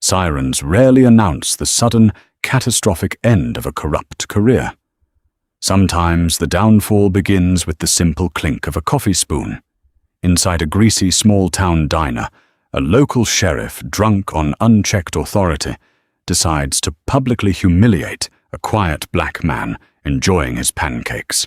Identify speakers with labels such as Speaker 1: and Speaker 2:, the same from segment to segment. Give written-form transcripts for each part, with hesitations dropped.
Speaker 1: Sirens rarely announce the sudden, catastrophic end of a corrupt career. Sometimes the downfall begins with the simple clink of a coffee spoon. Inside a greasy small-town diner, a local sheriff, drunk on unchecked authority, decides to publicly humiliate a quiet black man enjoying his pancakes.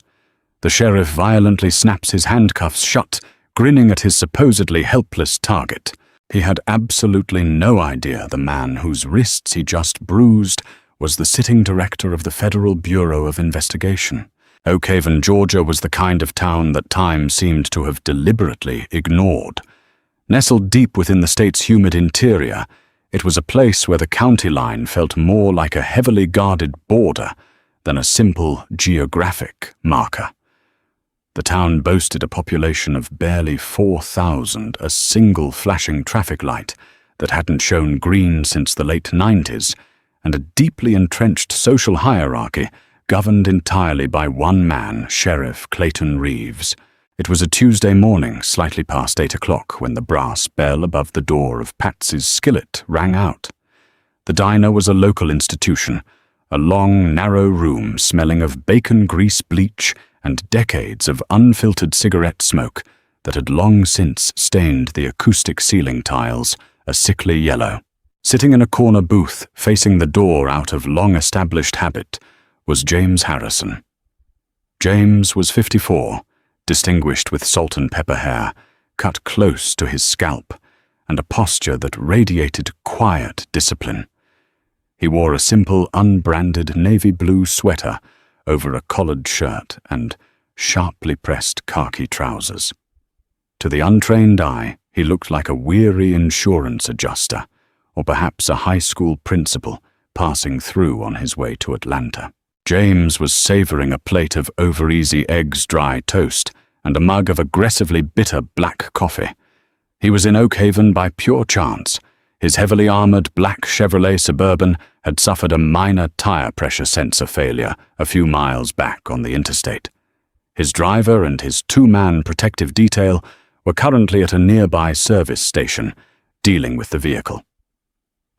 Speaker 1: The sheriff violently snaps his handcuffs shut, grinning at his supposedly helpless target. He had absolutely no idea the man whose wrists he just bruised was the sitting director of the Federal Bureau of Investigation. Oak Haven, Georgia was the kind of town that time seemed to have deliberately ignored. Nestled deep within the state's humid interior, it was a place where the county line felt more like a heavily guarded border than a simple geographic marker. The town boasted a population of barely 4,000, a single flashing traffic light that hadn't shown green since the late 90s, and a deeply entrenched social hierarchy governed entirely by one man, Sheriff Clayton Reeves. It was a Tuesday morning, slightly past 8 o'clock, when the brass bell above the door of Patsy's Skillet rang out. The diner was a local institution, a long, narrow room smelling of bacon grease bleach and decades of unfiltered cigarette smoke that had long since stained the acoustic ceiling tiles a sickly yellow. Sitting in a corner booth facing the door out of long-established habit was James Harrison. James was 54, distinguished with salt and pepper hair, cut close to his scalp, and a posture that radiated quiet discipline. He wore a simple, unbranded navy blue sweater over a collared shirt and sharply pressed khaki trousers. To the untrained eye, he looked like a weary insurance adjuster, or perhaps a high school principal passing through on his way to Atlanta. James was savoring a plate of over-easy eggs dry toast and a mug of aggressively bitter black coffee. He was in Oak Haven by pure chance. His heavily armored black Chevrolet Suburban had suffered a minor tire pressure sensor failure a few miles back on the interstate. His driver and his two-man protective detail were currently at a nearby service station, dealing with the vehicle.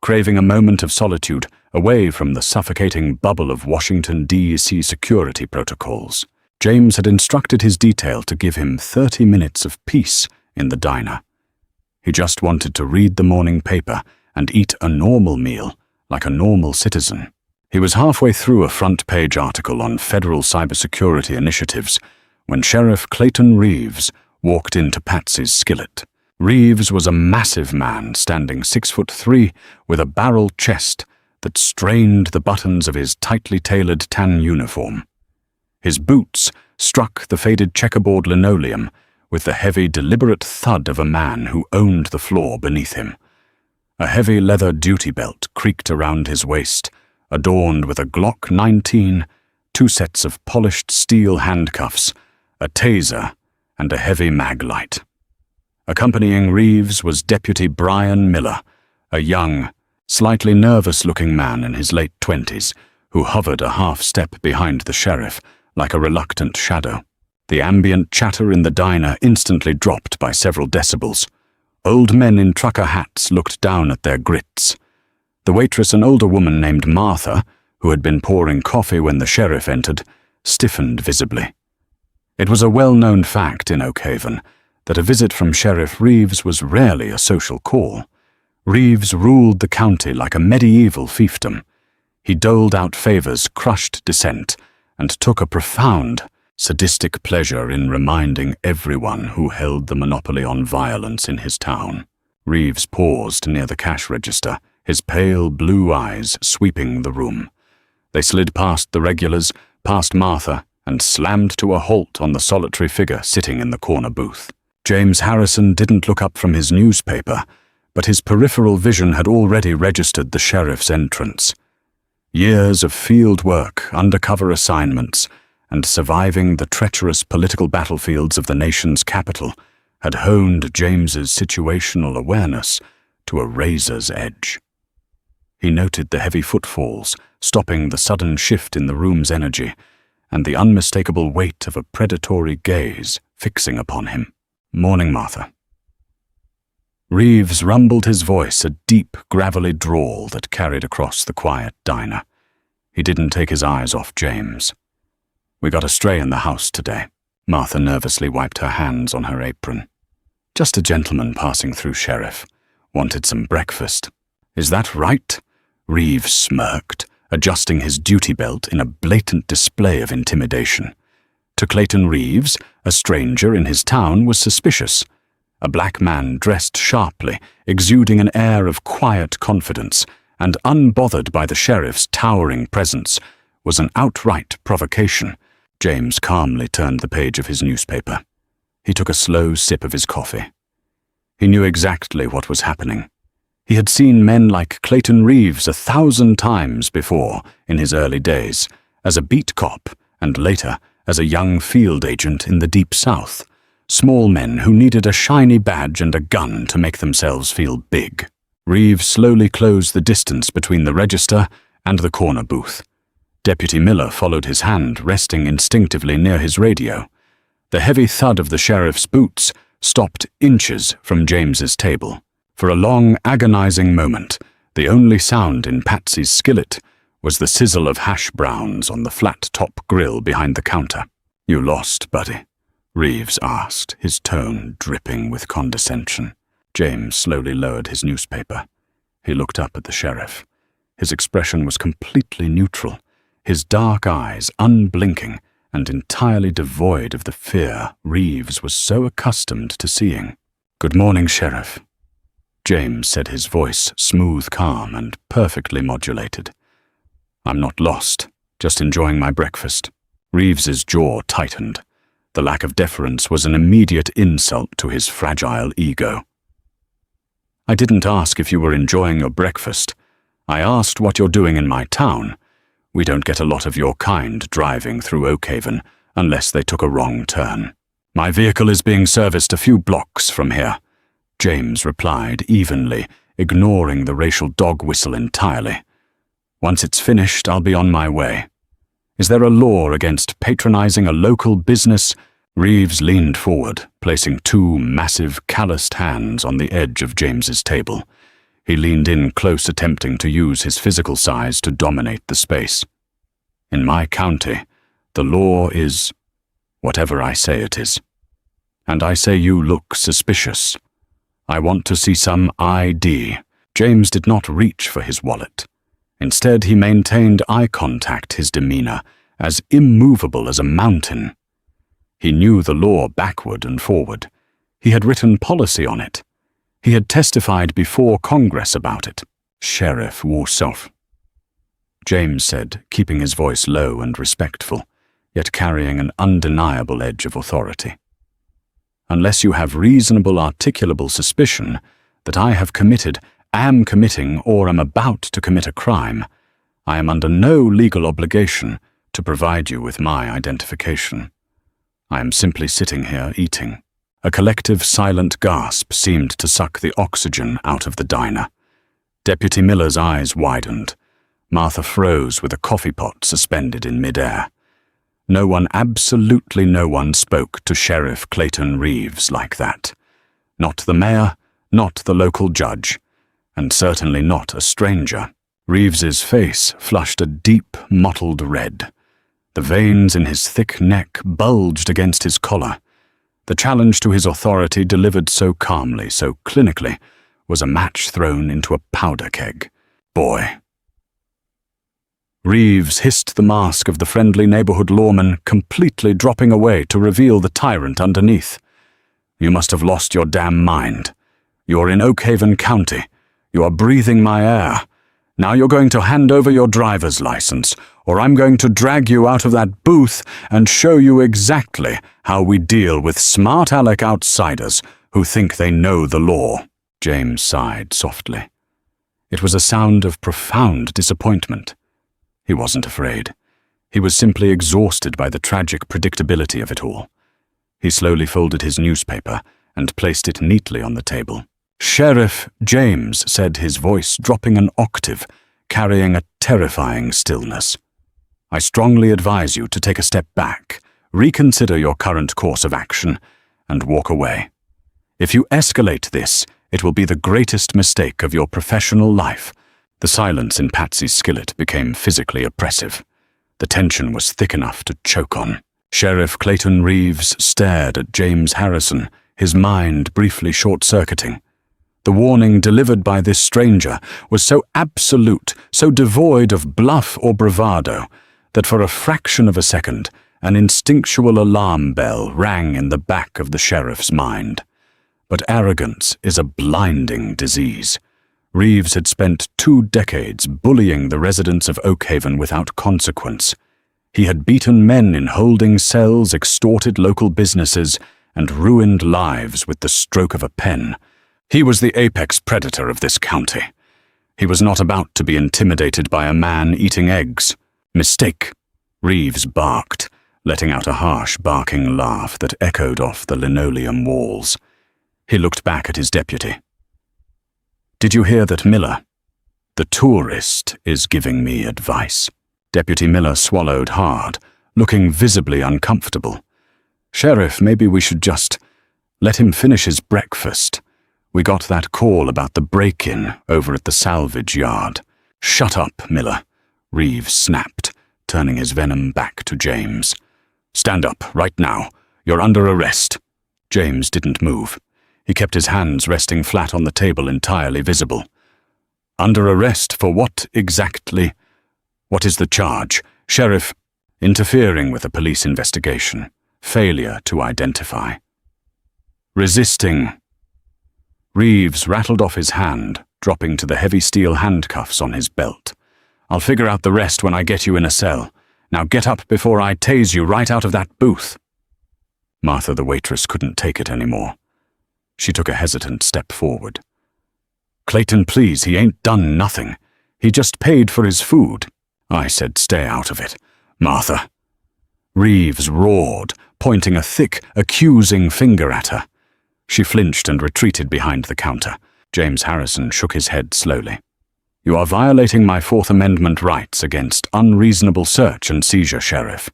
Speaker 1: Craving a moment of solitude away from the suffocating bubble of Washington, D.C. security protocols, James had instructed his detail to give him 30 minutes of peace in the diner. He just wanted to read the morning paper and eat a normal meal like a normal citizen. He was halfway through a front-page article on federal cybersecurity initiatives when Sheriff Clayton Reeves walked into Patsy's Skillet. Reeves was a massive man standing 6'3" with a barrel chest that strained the buttons of his tightly tailored tan uniform. His boots struck the faded checkerboard linoleum with the heavy, deliberate thud of a man who owned the floor beneath him. A heavy leather duty belt creaked around his waist, adorned with a Glock 19, 2 sets of polished steel handcuffs, a taser, and a heavy mag light. Accompanying Reeves was Deputy Brian Miller, a young, slightly nervous-looking man in his late 20s who hovered a half-step behind the sheriff like a reluctant shadow. The ambient chatter in the diner instantly dropped by several decibels. Old men in trucker hats looked down at their grits. The waitress, an older woman named Martha, who had been pouring coffee when the sheriff entered, stiffened visibly. It was a well-known fact in Oak Haven that a visit from Sheriff Reeves was rarely a social call. Reeves ruled the county like a medieval fiefdom. He doled out favors, crushed dissent, and took a profound, sadistic pleasure in reminding everyone who held the monopoly on violence in his town. Reeves paused near the cash register, his pale blue eyes sweeping the room. They slid past the regulars, past Martha, and slammed to a halt on the solitary figure sitting in the corner booth. James Harrison didn't look up from his newspaper, but his peripheral vision had already registered the sheriff's entrance. Years of field work, undercover assignments, and surviving the treacherous political battlefields of the nation's capital had honed James's situational awareness to a razor's edge. He noted the heavy footfalls, stopping the sudden shift in the room's energy, and the unmistakable weight of a predatory gaze fixing upon him. "Morning, Martha." Reeves rumbled his voice, a deep, gravelly drawl that carried across the quiet diner. He didn't take his eyes off James. "We got a stray in the house today." Martha nervously wiped her hands on her apron. "Just a gentleman passing through, Sheriff. Wanted some breakfast." "Is that right?" Reeves smirked, adjusting his duty belt in a blatant display of intimidation. To Clayton Reeves, a stranger in his town was suspicious. A black man dressed sharply, exuding an air of quiet confidence, and unbothered by the sheriff's towering presence, was an outright provocation. James calmly turned the page of his newspaper. He took a slow sip of his coffee. He knew exactly what was happening. He had seen men like Clayton Reeves 1,000 times before in his early days, as a beat cop and later as a young field agent in the Deep South. Small men who needed a shiny badge and a gun to make themselves feel big. Reeves slowly closed the distance between the register and the corner booth. Deputy Miller followed his hand, resting instinctively near his radio. The heavy thud of the sheriff's boots stopped inches from James's table. For a long, agonizing moment, the only sound in Patsy's skillet was the sizzle of hash browns on the flat-top grill behind the counter. "You lost, buddy?" Reeves asked, his tone dripping with condescension. James slowly lowered his newspaper. He looked up at the sheriff. His expression was completely neutral, his dark eyes unblinking and entirely devoid of the fear Reeves was so accustomed to seeing. "Good morning, Sheriff." James said, his voice smooth, calm, and perfectly modulated. "I'm not lost, just enjoying my breakfast." Reeves's jaw tightened. The lack of deference was an immediate insult to his fragile ego. "I didn't ask if you were enjoying your breakfast. I asked what you're doing in my town. We don't get a lot of your kind driving through Oakhaven unless they took a wrong turn." "My vehicle is being serviced a few blocks from here," James replied evenly, ignoring the racial dog whistle entirely. "Once it's finished, I'll be on my way. Is there a law against patronizing a local business?" Reeves leaned forward, placing two massive, calloused hands on the edge of James's table. He leaned in close, attempting to use his physical size to dominate the space. "In my county, the law is whatever I say it is. And I say you look suspicious. I want to see some ID." James did not reach for his wallet. Instead, he maintained eye contact, his demeanor as immovable as a mountain. He knew the law backward and forward. He had written policy on it. He had testified before Congress about it. "Sheriff Warsaw," James said, keeping his voice low and respectful, yet carrying an undeniable edge of authority. "Unless you have reasonable, articulable suspicion that I have committed, am committing, or am about to commit a crime, I am under no legal obligation to provide you with my identification. I am simply sitting here eating." A collective silent gasp seemed to suck the oxygen out of the diner. Deputy Miller's eyes widened. Martha froze with a coffee pot suspended in midair. No one, absolutely no one, spoke to Sheriff Clayton Reeves like that. Not the mayor, not the local judge, and certainly not a stranger. Reeves's face flushed a deep, mottled red. The veins in his thick neck bulged against his collar. The challenge to his authority, delivered so calmly, so clinically, was a match thrown into a powder keg. "Boy." Reeves hissed the mask of the friendly neighborhood lawman, completely dropping away to reveal the tyrant underneath. "You must have lost your damn mind. You're in Oakhaven County. You are breathing my air. Now you're going to hand over your driver's license, or I'm going to drag you out of that booth and show you exactly how we deal with smart aleck outsiders who think they know the law." James sighed softly. It was a sound of profound disappointment. He wasn't afraid. He was simply exhausted by the tragic predictability of it all. He slowly folded his newspaper and placed it neatly on the table. "Sheriff James," said, his voice dropping an octave, carrying a terrifying stillness. "I strongly advise you to take a step back, reconsider your current course of action, and walk away. If you escalate this, It will be the greatest mistake of your professional life." The silence in Patsy's skillet became physically oppressive. The tension was thick enough to choke on. Sheriff Clayton Reeves stared at James Harrison, his mind briefly short-circuiting. The warning delivered by this stranger was so absolute, so devoid of bluff or bravado, that for a fraction of a second, an instinctual alarm bell rang in the back of the sheriff's mind. But arrogance is a blinding disease. Reeves had spent 2 decades bullying the residents of Oakhaven without consequence. He had beaten men in holding cells, extorted local businesses, and ruined lives with the stroke of a pen. He was the apex predator of this county. He was not about to be intimidated by a man eating eggs. "Mistake," Reeves barked, letting out a harsh, barking laugh that echoed off the linoleum walls. He looked back at his deputy. "Did you hear that Miller, the tourist, is giving me advice?" Deputy Miller swallowed hard, looking visibly uncomfortable. "Sheriff, maybe we should just let him finish his breakfast. We got that call about the break-in over at the salvage yard." "Shut up, Miller," Reeves snapped, turning his venom back to James. "Stand up, right now. You're under arrest." James didn't move. He kept his hands resting flat on the table, entirely visible. "Under arrest for what exactly? What is the charge?" "Sheriff, interfering with a police investigation. Failure to identify." "Resisting." Reeves rattled off his hand, dropping to the heavy steel handcuffs on his belt. "I'll figure out the rest when I get you in a cell. Now get up before I tase you right out of that booth." Martha, the waitress, couldn't take it anymore. She took a hesitant step forward. "Clayton, please, he ain't done nothing. He just paid for his food." "I said stay out of it, Martha." Reeves roared, pointing a thick, accusing finger at her. She flinched and retreated behind the counter. James Harrison shook his head slowly. "You are violating my Fourth Amendment rights against unreasonable search and seizure, Sheriff.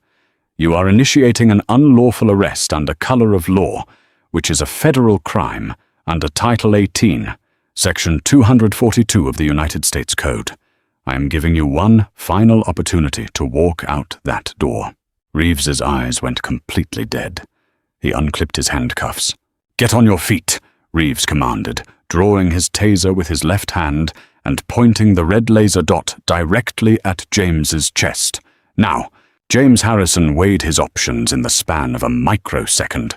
Speaker 1: You are initiating an unlawful arrest under color of law, which is a federal crime under Title 18, Section 242 of the United States Code. I am giving you one final opportunity to walk out that door." Reeves's eyes went completely dead. He unclipped his handcuffs. "Get on your feet," Reeves commanded, drawing his taser with his left hand and pointing the red laser dot directly at James's chest. Now, James Harrison weighed his options in the span of a microsecond.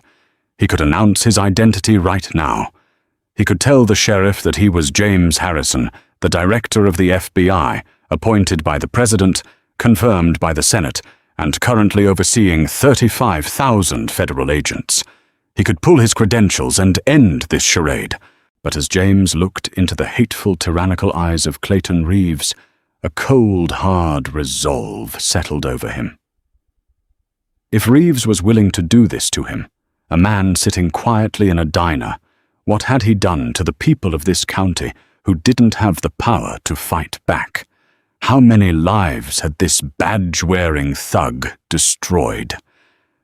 Speaker 1: He could announce his identity right now. He could tell the sheriff that he was James Harrison, the director of the FBI, appointed by the president, confirmed by the Senate, and currently overseeing 35,000 federal agents. He could pull his credentials and end this charade. But as James looked into the hateful, tyrannical eyes of Clayton Reeves, a cold, hard resolve settled over him. If Reeves was willing to do this to him, a man sitting quietly in a diner, what had he done to the people of this county who didn't have the power to fight back? How many lives had this badge-wearing thug destroyed?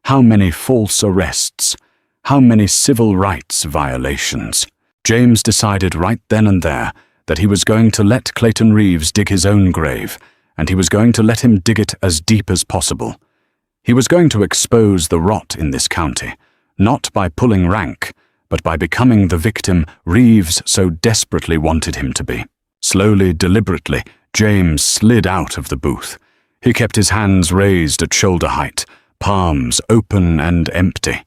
Speaker 1: How many false arrests? How many civil rights violations? James decided right then and there that he was going to let Clayton Reeves dig his own grave, and he was going to let him dig it as deep as possible. He was going to expose the rot in this county, not by pulling rank, but by becoming the victim Reeves so desperately wanted him to be. Slowly, deliberately, James slid out of the booth. He kept his hands raised at shoulder height, palms open and empty.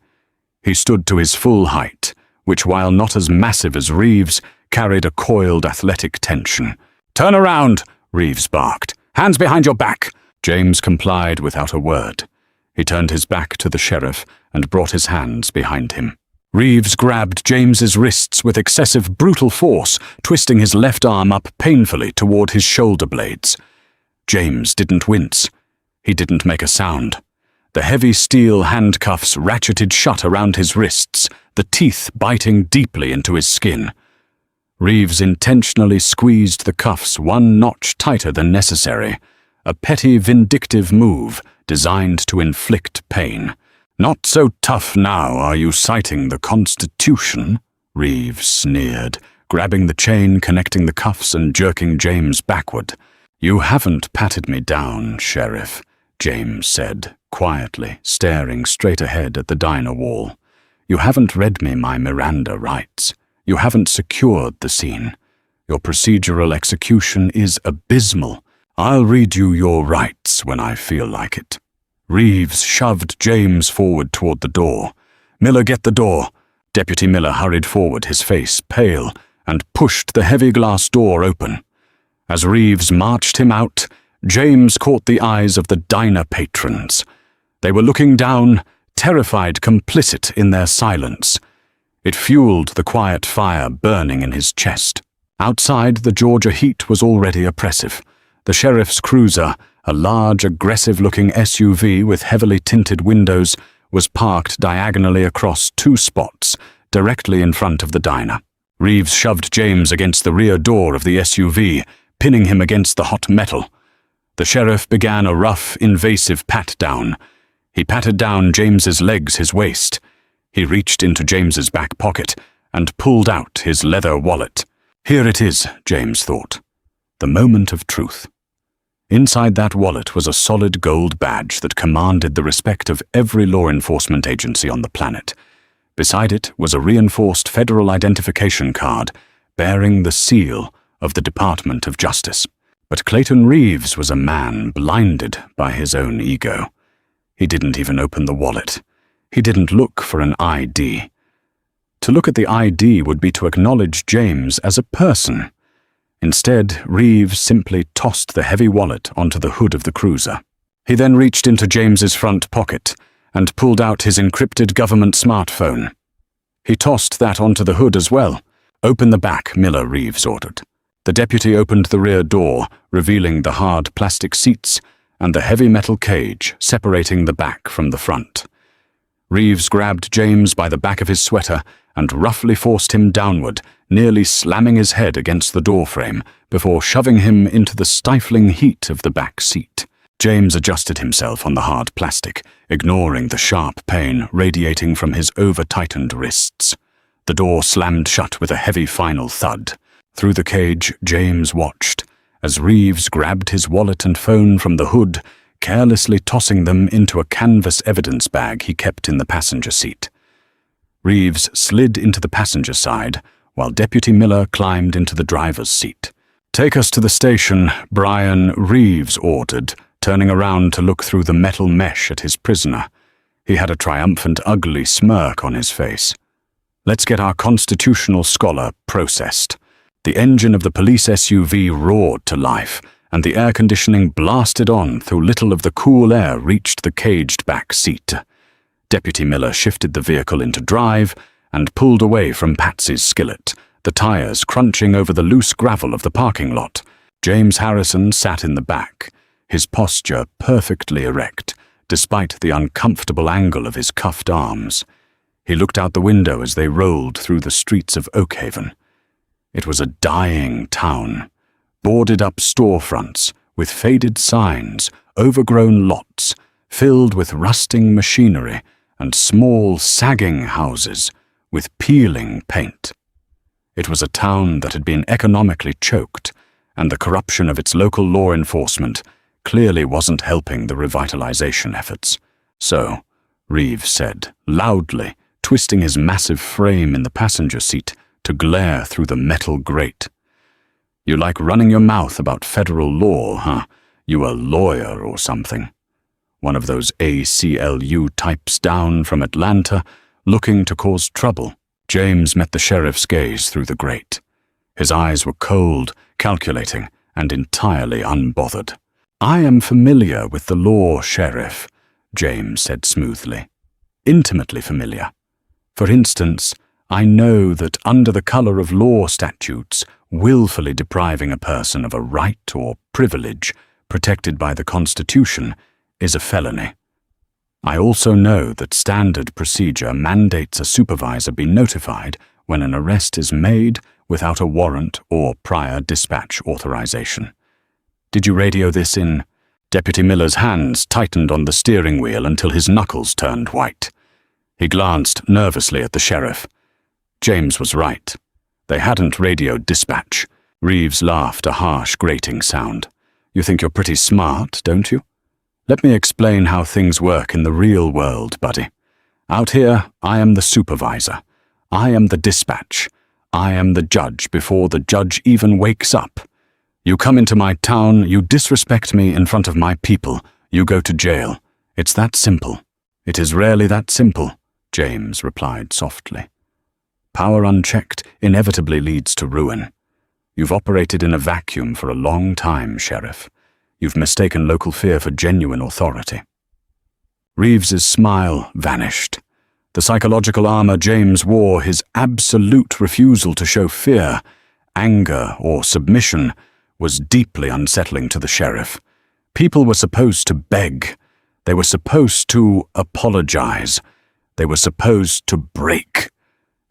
Speaker 1: He stood to his full height, which, while not as massive as Reeves, carried a coiled athletic tension. "Turn around," Reeves barked. "Hands behind your back." James complied without a word. He turned his back to the sheriff and brought his hands behind him. Reeves grabbed James's wrists with excessive, brutal force, twisting his left arm up painfully toward his shoulder blades. James didn't wince. He didn't make a sound. The heavy steel handcuffs ratcheted shut around his wrists, the teeth biting deeply into his skin. Reeves intentionally squeezed the cuffs one notch tighter than necessary, a petty, vindictive move designed to inflict pain. "Not so tough now, are you citing the Constitution?" Reeves sneered, grabbing the chain connecting the cuffs and jerking James backward. "You haven't patted me down, Sheriff," James said, quietly, staring straight ahead at the diner wall. "You haven't read me my Miranda rights. You haven't secured the scene. Your procedural execution is abysmal. I'll read you your rights when I feel like it." Reeves shoved James forward toward the door. "Miller, get the door." Deputy Miller hurried forward, his face pale, and pushed the heavy glass door open. As Reeves marched him out, James caught the eyes of the diner patrons. They were looking down, terrified, complicit in their silence. It fueled the quiet fire burning in his chest. Outside, the Georgia heat was already oppressive. The sheriff's cruiser, a large, aggressive-looking SUV with heavily tinted windows, was parked diagonally across two spots, directly in front of the diner. Reeves shoved James against the rear door of the SUV, pinning him against the hot metal. The sheriff began a rough, invasive pat-down. He patted down James's legs, his waist. He reached into James's back pocket and pulled out his leather wallet. Here it is, James thought. The moment of truth. Inside that wallet was a solid gold badge that commanded the respect of every law enforcement agency on the planet. Beside it was a reinforced federal identification card bearing the seal of the Department of Justice. But Clayton Reeves was a man blinded by his own ego. He didn't even open the wallet. He didn't look for an ID. To look at the ID would be to acknowledge James as a person. Instead, Reeves simply tossed the heavy wallet onto the hood of the cruiser. He then reached into James's front pocket and pulled out his encrypted government smartphone. He tossed that onto the hood as well. "Open the back," Miller, Reeves ordered. The deputy opened the rear door, revealing the hard plastic seats and the heavy metal cage separating the back from the front. Reeves grabbed James by the back of his sweater and roughly forced him downward, nearly slamming his head against the doorframe before shoving him into the stifling heat of the back seat. James adjusted himself on the hard plastic, ignoring the sharp pain radiating from his over-tightened wrists. The door slammed shut with a heavy final thud. Through the cage, James watched as Reeves grabbed his wallet and phone from the hood, carelessly tossing them into a canvas evidence bag he kept in the passenger seat. Reeves slid into the passenger side, while Deputy Miller climbed into the driver's seat. "Take us to the station," Brian, Reeves ordered, turning around to look through the metal mesh at his prisoner. He had a triumphant, ugly smirk on his face. "Let's get our constitutional scholar processed." The engine of the police SUV roared to life, and the air conditioning blasted on through little of the cool air reached the caged back seat. Deputy Miller shifted the vehicle into drive and pulled away from Patsy's skillet, the tires crunching over the loose gravel of the parking lot. James Harrison sat in the back, his posture perfectly erect, despite the uncomfortable angle of his cuffed arms. He looked out the window as they rolled through the streets of Oakhaven. It was a dying town, boarded up storefronts with faded signs, overgrown lots, filled with rusting machinery, and small, sagging houses with peeling paint. It was a town that had been economically choked, and the corruption of its local law enforcement clearly wasn't helping the revitalization efforts. "So," Reeves said, loudly, twisting his massive frame in the passenger seat to glare through the metal grate. "You like running your mouth about federal law, huh? You a lawyer or something? One of those ACLU types down from Atlanta, looking to cause trouble?" James met the sheriff's gaze through the grate. His eyes were cold, calculating, and entirely unbothered. "I am familiar with the law, Sheriff," James said smoothly. "Intimately familiar. For instance, I know that under the color of law statutes, willfully depriving a person of a right or privilege protected by the Constitution is a felony. I also know that standard procedure mandates a supervisor be notified when an arrest is made without a warrant or prior dispatch authorization. Did you radio this in?" Deputy Miller's hands tightened on the steering wheel until his knuckles turned white. He glanced nervously at the sheriff. James was right. They hadn't radioed dispatch. Reeves laughed, a harsh, grating sound. You think you're pretty smart, don't you? Let me explain how things work in the real world, buddy. Out here, I am the supervisor. I am the dispatch. I am the judge before the judge even wakes up. You come into my town, you disrespect me in front of my people, you go to jail. It's that simple. It is rarely that simple, James replied softly. Power unchecked inevitably leads to ruin. You've operated in a vacuum for a long time, Sheriff. You've mistaken local fear for genuine authority. Reeves's smile vanished. The psychological armor James wore, his absolute refusal to show fear, anger, or submission, was deeply unsettling to the sheriff. People were supposed to beg. They were supposed to apologize. They were supposed to break.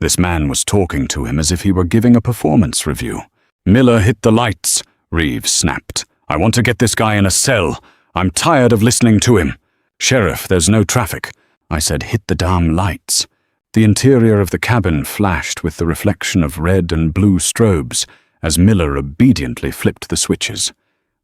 Speaker 1: This man was talking to him as if he were giving a performance review. Miller hit the lights, Reeves snapped. I want to get this guy in a cell. I'm tired of listening to him. Sheriff, there's no traffic. I said, hit the damn lights. The interior of the cabin flashed with the reflection of red and blue strobes as Miller obediently flipped the switches.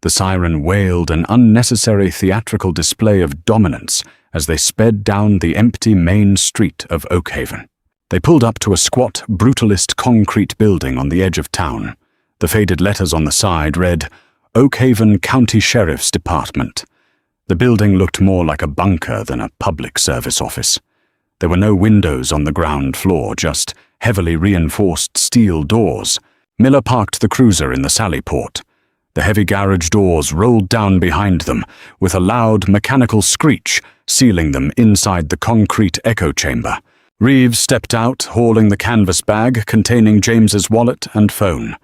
Speaker 1: The siren wailed an unnecessary theatrical display of dominance as they sped down the empty main street of Oakhaven. They pulled up to a squat, brutalist concrete building on the edge of town. The faded letters on the side read, Oakhaven County Sheriff's Department. The building looked more like a bunker than a public service office. There were no windows on the ground floor, just heavily reinforced steel doors. Miller parked the cruiser in the sally port. The heavy garage doors rolled down behind them, with a loud mechanical screech sealing them inside the concrete echo chamber. Reeves stepped out, hauling the canvas bag containing James's wallet and phone.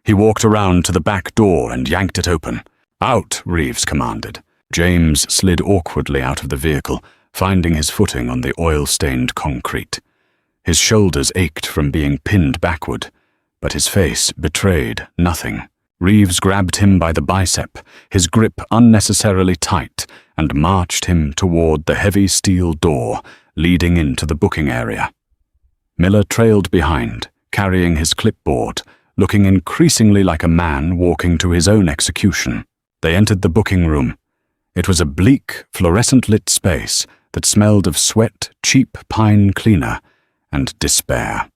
Speaker 1: He walked around to the back door and yanked it open. Out, Reeves commanded. James slid awkwardly out of the vehicle, finding his footing on the oil-stained concrete. His shoulders ached from being pinned backward, but his face betrayed nothing. Reeves grabbed him by the bicep, his grip unnecessarily tight, and marched him toward the heavy steel door leading into the booking area. Miller trailed behind, carrying his clipboard, looking increasingly like a man walking to his own execution. They entered the booking room. It was a bleak, fluorescent-lit space that smelled of sweat, cheap pine cleaner, and despair.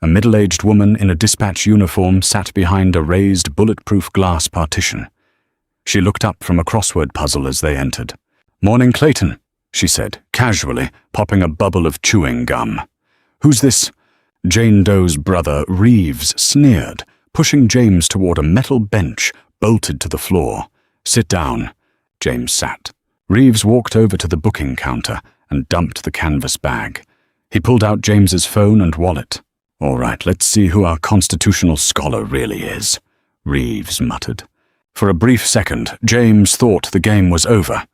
Speaker 1: A middle-aged woman in a dispatch uniform sat behind a raised, bulletproof glass partition. She looked up from a crossword puzzle as they entered. "Morning, Clayton," she said, casually, popping a bubble of chewing gum. "Who's this?" Jane Doe's brother, Reeves, sneered, pushing James toward a metal bench bolted to the floor. "Sit down." James sat. Reeves walked over to the booking counter and dumped the canvas bag. He pulled out James's phone and wallet. "All right, let's see who our constitutional scholar really is," Reeves muttered. For a brief second, James thought the game was over.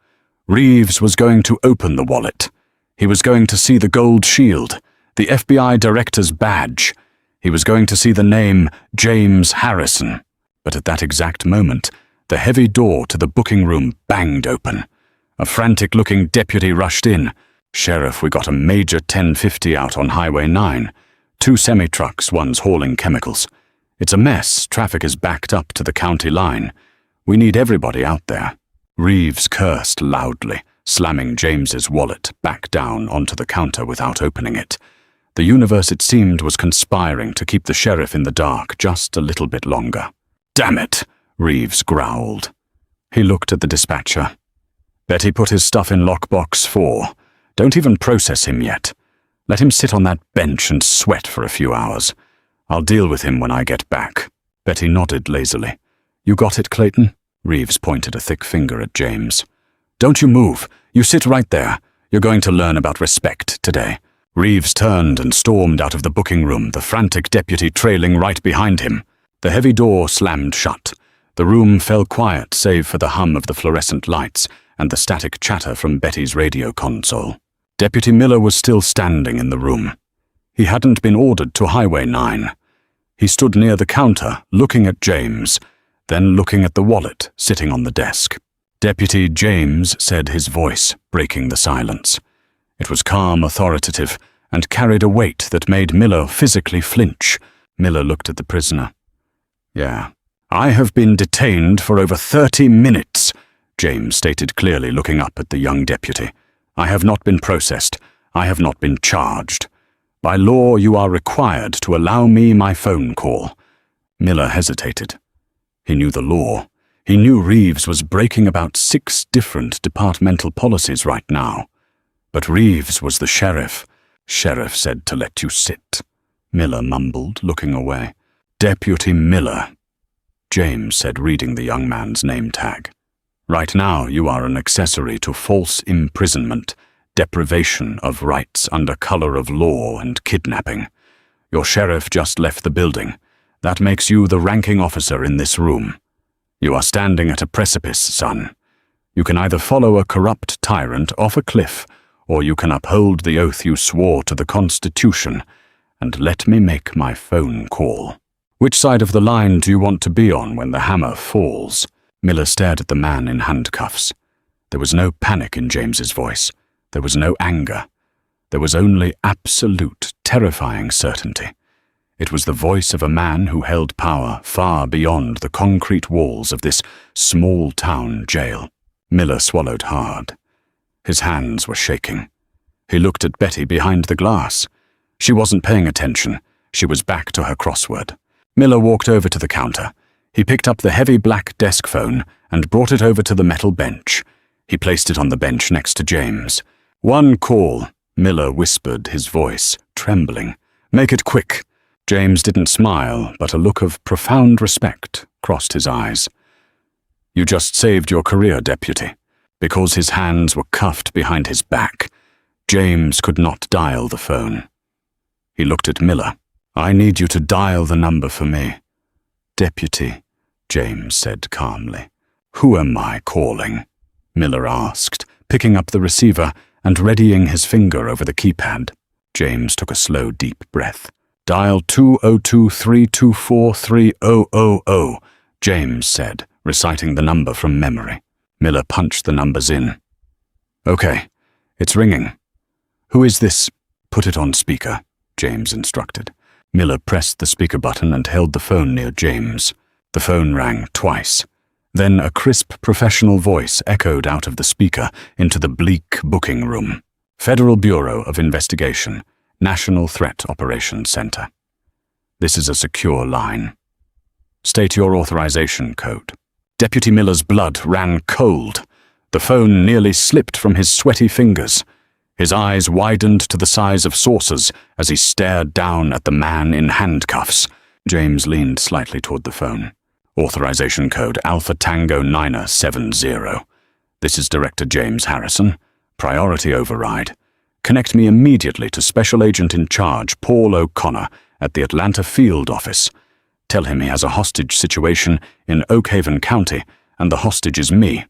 Speaker 1: Reeves was going to open the wallet. He was going to see the gold shield, the FBI director's badge. He was going to see the name James Harrison. But at that exact moment, the heavy door to the booking room banged open. A frantic-looking deputy rushed in. "Sheriff, we got a major 1050 out on Highway 9. 2 semi-trucks, one's hauling chemicals. It's a mess. Traffic is backed up to the county line. We need everybody out there." Reeves cursed loudly, slamming James's wallet back down onto the counter without opening it. The universe, it seemed, was conspiring to keep the sheriff in the dark just a little bit longer. "Damn it!" Reeves growled. He looked at the dispatcher. "Bet he put his stuff in lockbox 4. Don't even process him yet. Let him sit on that bench and sweat for a few hours. I'll deal with him when I get back." Betty nodded lazily. "You got it, Clayton?" Reeves pointed a thick finger at James. "Don't you move. You sit right there. You're going to learn about respect today." Reeves turned and stormed out of the booking room, the frantic deputy trailing right behind him. The heavy door slammed shut. The room fell quiet save for the hum of the fluorescent lights and the static chatter from Betty's radio console. Deputy Miller was still standing in the room. He hadn't been ordered to Highway 9. He stood near the counter, looking at James, then looking at the wallet sitting on the desk. "Deputy James," said his voice, breaking the silence. It was calm, authoritative, and carried a weight that made Miller physically flinch. Miller looked at the prisoner. Yeah. I have been detained for over 30 minutes, James stated clearly, looking up at the young deputy. I have not been processed. I have not been charged. By law, you are required to allow me my phone call. Miller hesitated. He knew the law. He knew Reeves was breaking about 6 different departmental policies right now. But Reeves was the sheriff. Sheriff said to let you sit. Miller mumbled, looking away. Deputy Miller, James said, reading the young man's name tag. Right now you are an accessory to false imprisonment, deprivation of rights under color of law, and kidnapping. Your sheriff just left the building. That makes you the ranking officer in this room. You are standing at a precipice, son. You can either follow a corrupt tyrant off a cliff, or you can uphold the oath you swore to the Constitution and let me make my phone call. Which side of the line do you want to be on when the hammer falls? Miller stared at the man in handcuffs. There was no panic in James's voice. There was no anger. There was only absolute, terrifying certainty. It was the voice of a man who held power far beyond the concrete walls of this small-town jail. Miller swallowed hard. His hands were shaking. He looked at Betty behind the glass. She wasn't paying attention. She was back to her crossword. Miller walked over to the counter. He picked up the heavy black desk phone and brought it over to the metal bench. He placed it on the bench next to James. One call, Miller whispered, his voice trembling. Make it quick. James didn't smile, but a look of profound respect crossed his eyes. You just saved your career, deputy. Because his hands were cuffed behind his back, James could not dial the phone. He looked at Miller. I need you to dial the number for me. Deputy, James said calmly. Who am I calling? Miller asked, picking up the receiver and readying his finger over the keypad. James took a slow, deep breath. Dial 202-324-3000, James said, reciting the number from memory. Miller punched the numbers in. Okay, it's ringing. Who is this? Put it on speaker, James instructed. Miller pressed the speaker button and held the phone near James. The phone rang twice. Then a crisp professional voice echoed out of the speaker into the bleak booking room. Federal Bureau of Investigation, National Threat Operations Center. This is a secure line. State your authorization code. Deputy Miller's blood ran cold. The phone nearly slipped from his sweaty fingers. His eyes widened to the size of saucers as he stared down at the man in handcuffs. James leaned slightly toward the phone. Authorization code Alpha Tango 970. This is Director James Harrison. Priority override. Connect me immediately to Special Agent in Charge Paul O'Connor at the Atlanta Field Office. Tell him he has a hostage situation in Oak Haven County, and the hostage is me.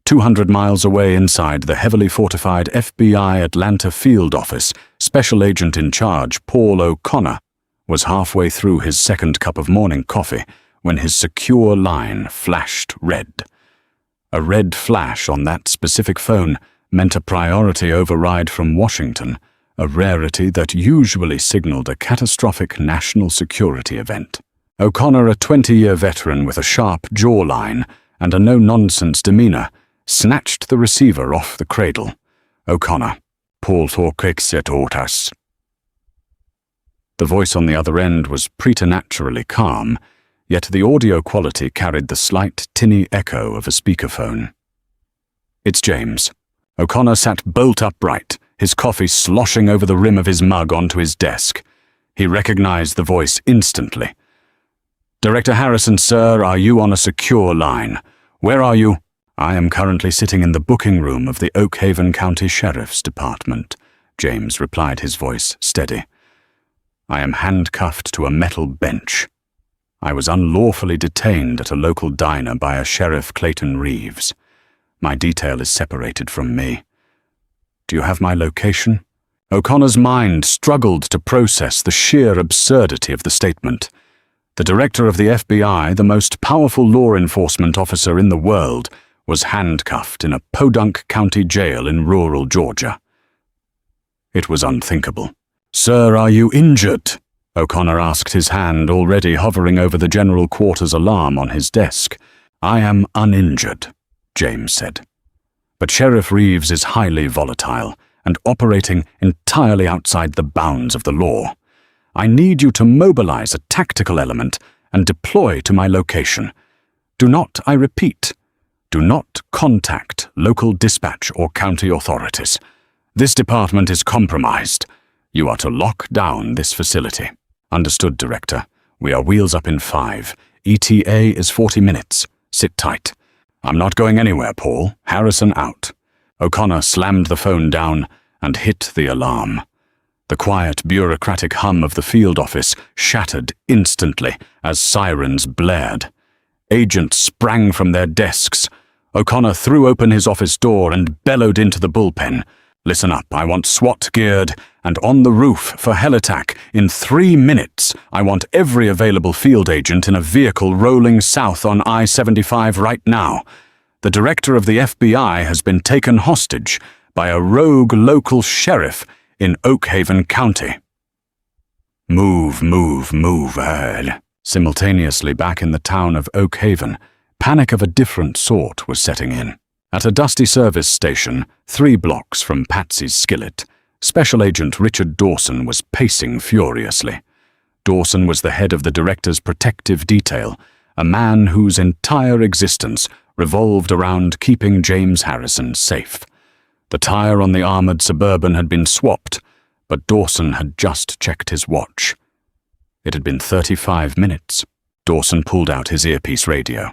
Speaker 1: 200 miles away inside the heavily fortified FBI Atlanta Field Office, Special Agent in Charge Paul O'Connor was halfway through his second cup of morning coffee when his secure line flashed red. A red flash on that specific phone meant a priority override from Washington, a rarity that usually signaled a catastrophic national security event. O'Connor, a 20-year veteran with a sharp jawline and a no-nonsense demeanor, snatched the receiver off the cradle. O'Connor, Paul Thorkekset Ortas. The voice on the other end was preternaturally calm, yet the audio quality carried the slight, tinny echo of a speakerphone. It's James. O'Connor sat bolt upright, his coffee sloshing over the rim of his mug onto his desk. He recognized the voice instantly. Director Harrison, sir, are you on a secure line? Where are you? I am currently sitting in the booking room of the Oak Haven County Sheriff's Department, James replied, his voice steady. I am handcuffed to a metal bench. I was unlawfully detained at a local diner by a Sheriff Clayton Reeves. My detail is separated from me. Do you have my location? O'Connor's mind struggled to process the sheer absurdity of the statement. The director of the FBI, the most powerful law enforcement officer in the world, was handcuffed in a Podunk County jail in rural Georgia. It was unthinkable. Sir, are you injured? O'Connor asked, his hand already hovering over the general quarters alarm on his desk. "I am uninjured," James said. "But Sheriff Reeves is highly volatile and operating entirely outside the bounds of the law. I need you to mobilize a tactical element and deploy to my location. Do not, I repeat, do not contact local dispatch or county authorities. This department is compromised. You are to lock down this facility." "Understood, Director. We are wheels up in 5. ETA is 40 minutes. Sit tight." "I'm not going anywhere, Paul. Harrison out." O'Connor slammed the phone down and hit the alarm. The quiet, bureaucratic hum of the field office shattered instantly as sirens blared. Agents sprang from their desks. O'Connor threw open his office door and bellowed into the bullpen. "Listen up, I want SWAT geared and on the roof for hell attack in 3 minutes. I want every available field agent in a vehicle rolling south on I-75 right now. The director of the FBI has been taken hostage by a rogue local sheriff in Oakhaven County." "Move, move, move ahead." Simultaneously back in the town of Oakhaven, panic of a different sort was setting in. At a dusty service station, 3 blocks from Patsy's Skillet, Special Agent Richard Dawson was pacing furiously. Dawson was the head of the director's protective detail, a man whose entire existence revolved around keeping James Harrison safe. The tire on the armored Suburban had been swapped, but Dawson had just checked his watch. It had been 35 minutes. Dawson pulled out his earpiece radio.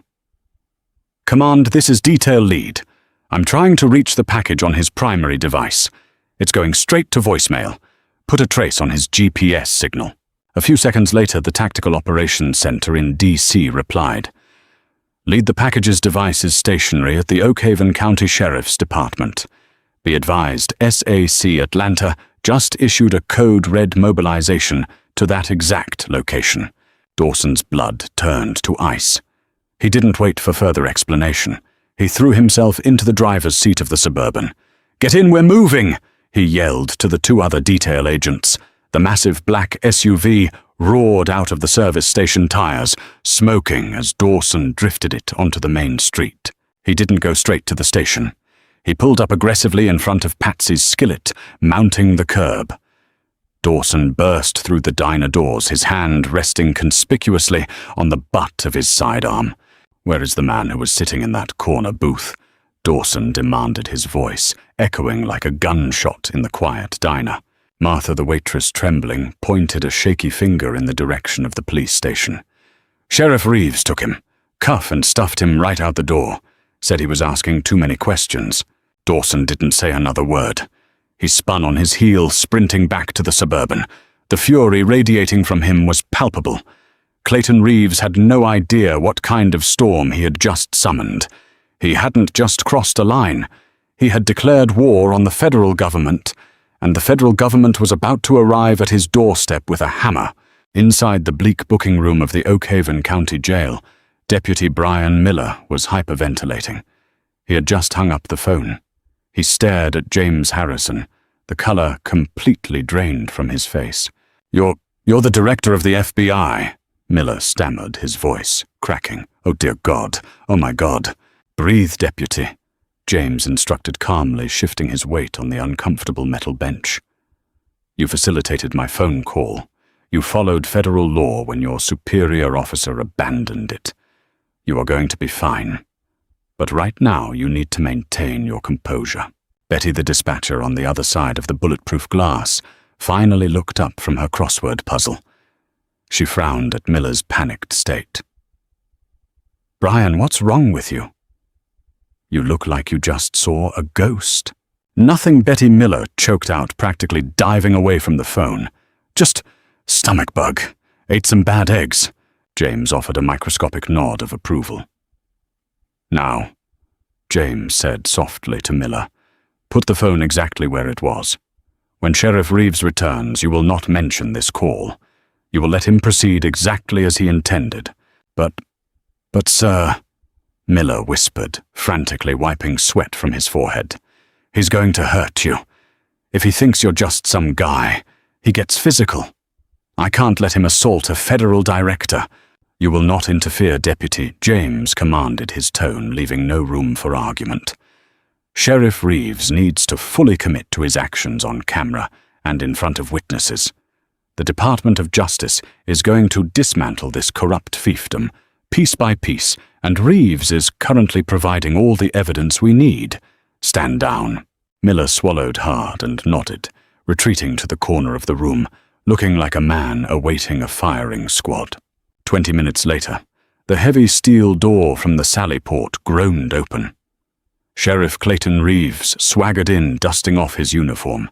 Speaker 1: "Command, this is Detail Lead. I'm trying to reach the package on his primary device. It's going straight to voicemail. Put a trace on his GPS signal." A few seconds later, the Tactical Operations Center in D.C. replied, "Lead, the package's device is stationary at the Oakhaven County Sheriff's Department. Be advised, SAC Atlanta just issued a code red mobilization to that exact location." Dawson's blood turned to ice. He didn't wait for further explanation. He threw himself into the driver's seat of the Suburban. "Get in, we're moving!" he yelled to the 2 other detail agents. The massive black SUV roared out of the service station tires, smoking as Dawson drifted it onto the main street. He didn't go straight to the station. He pulled up aggressively in front of Patsy's Skillet, mounting the curb. Dawson burst through the diner doors, his hand resting conspicuously on the butt of his sidearm. "Where is the man who was sitting in that corner booth?" Dawson demanded, his voice echoing like a gunshot in the quiet diner. Martha, the waitress, trembling, pointed a shaky finger in the direction of the police station. "Sheriff Reeves took him, cuffed and stuffed him right out the door. Said he was asking too many questions." Dawson didn't say another word. He spun on his heel, sprinting back to the Suburban. The fury radiating from him was palpable. Clayton Reeves had no idea what kind of storm he had just summoned. He hadn't just crossed a line. He had declared war on the federal government, and the federal government was about to arrive at his doorstep with a hammer. Inside the bleak booking room of the Oakhaven County Jail, Deputy Brian Miller was hyperventilating. He had just hung up the phone. He stared at James Harrison, the color completely drained from his face. You're the director of the FBI," Miller stammered, his voice cracking. "Oh, dear God. Oh, my God." "Breathe, Deputy," James instructed calmly, shifting his weight on the uncomfortable metal bench. "You facilitated my phone call. You followed federal law when your superior officer abandoned it. You are going to be fine. But right now you need to maintain your composure." Betty, the dispatcher on the other side of the bulletproof glass, finally looked up from her crossword puzzle. She frowned at Miller's panicked state. "Brian, what's wrong with you?" "You look like you just saw a ghost." "Nothing," Betty Miller choked out, practically diving away from the phone. "Just stomach bug. Ate some bad eggs." James offered a microscopic nod of approval. "Now," James said softly to Miller, "put the phone exactly where it was. When Sheriff Reeves returns, you will not mention this call. You will let him proceed exactly as he intended. But sir," Miller whispered, frantically wiping sweat from his forehead, "he's going to hurt you. If he thinks you're just some guy, he gets physical." I can't let him assault a federal director. You will not interfere, Deputy, James commanded, his tone leaving no room for argument. Sheriff Reeves needs to fully commit to his actions on camera and in front of witnesses. The Department of Justice is going to dismantle this corrupt fiefdom, piece by piece, and Reeves is currently providing all the evidence we need. Stand down. Miller swallowed hard and nodded, retreating to the corner of the room, looking like a man awaiting a firing squad. 20 minutes later, the heavy steel door from the sally port groaned open. Sheriff Clayton Reeves swaggered in, dusting off his uniform.